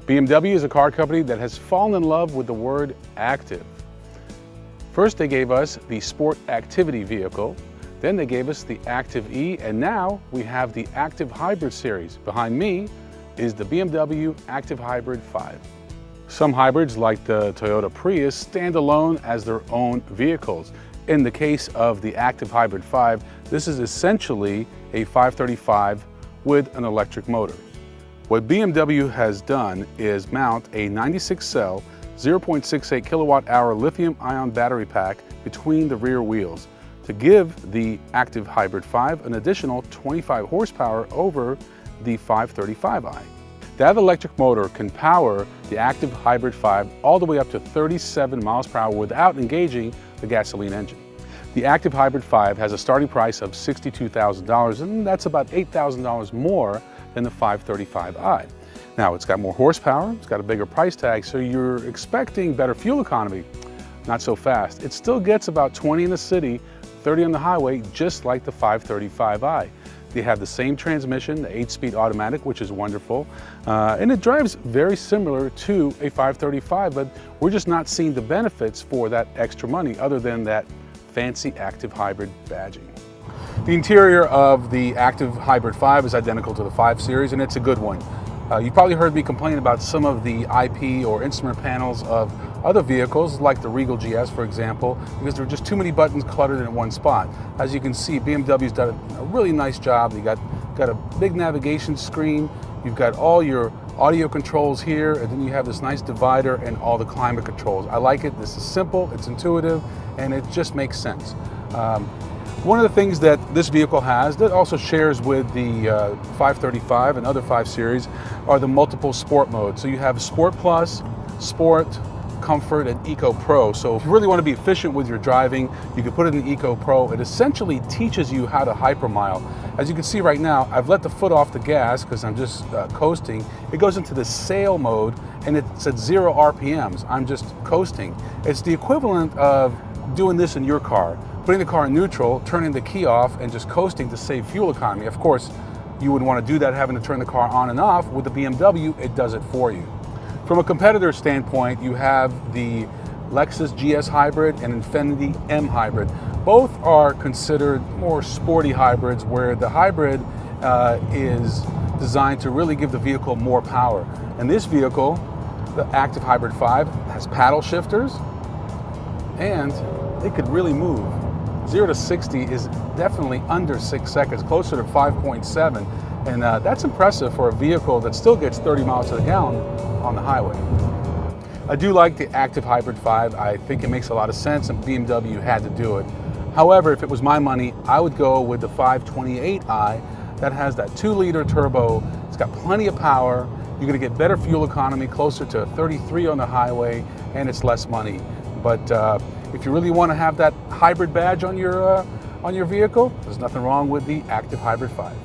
BMW is a car company that has fallen in love with the word active. First they gave us the Sport Activity vehicle, then they gave us the Active E, and now we have the ActiveHybrid series. Behind me is the BMW ActiveHybrid 5. Some hybrids, like the Toyota Prius, stand alone as their own vehicles. In the case of the ActiveHybrid 5, this is essentially a 535 with an electric motor. What BMW has done is mount a 96-cell, 0.68 kilowatt-hour lithium-ion battery pack between the rear wheels to give the ActiveHybrid 5 an additional 25 horsepower over the 535i. That electric motor can power the ActiveHybrid 5 all the way up to 37 miles per hour without engaging the gasoline engine. The ActiveHybrid 5 has a starting price of $62,000, and that's about $8,000 more than the 535i. Now, it's got more horsepower, it's got a bigger price tag, so you're expecting better fuel economy. Not so fast. It still gets about 20 in the city, 30 on the highway, just like the 535i. They have the same transmission, the 8-speed automatic, which is wonderful, and it drives very similar to a 535, but we're just not seeing the benefits for that extra money other than that fancy ActiveHybrid badging. The interior of the ActiveHybrid 5 is identical to the 5 Series, and it's a good one. You probably heard me complain about some of the IP or instrument panels of other vehicles, like the Regal GS, for example, because there are just too many buttons cluttered in one spot. As you can see, BMW's done a really nice job. You got a big navigation screen, you've got all your audio controls here, and then you have this nice divider and all the climate controls. I like it. This is simple, it's intuitive, and it just makes sense. One of the things that this vehicle has that also shares with the 535 and other 5 Series are the multiple sport modes. So you have Sport Plus, Sport, Comfort, and Eco Pro. So if you really want to be efficient with your driving, you can put it in Eco Pro. It essentially teaches you how to hypermile. As you can see right now, I've let the foot off the gas because I'm just coasting. It goes into the sail mode and it's at 0 RPMs. I'm just coasting. It's the equivalent of doing this in your car, putting the car in neutral, turning the key off, and just coasting to save fuel economy. Of course, you wouldn't want to do that having to turn the car on and off. With the BMW, it does it for you. From a competitor standpoint, you have the Lexus GS Hybrid and Infiniti M Hybrid. Both are considered more sporty hybrids, where the hybrid is designed to really give the vehicle more power. And this vehicle, the ActiveHybrid 5, has paddle shifters, and it could really move. 0 to 60 is definitely under 6 seconds, closer to 5.7, and that's impressive for a vehicle that still gets 30 miles to the gallon on the highway. I do like the ActiveHybrid 5. I think it makes a lot of sense, and BMW had to do it. However, if it was my money, I would go with the 528i that has that 2-liter turbo. It's got plenty of power. You're going to get better fuel economy, closer to 33 on the highway, and it's less money. But if you really want to have that hybrid badge on your vehicle, there's nothing wrong with the ActiveHybrid 5.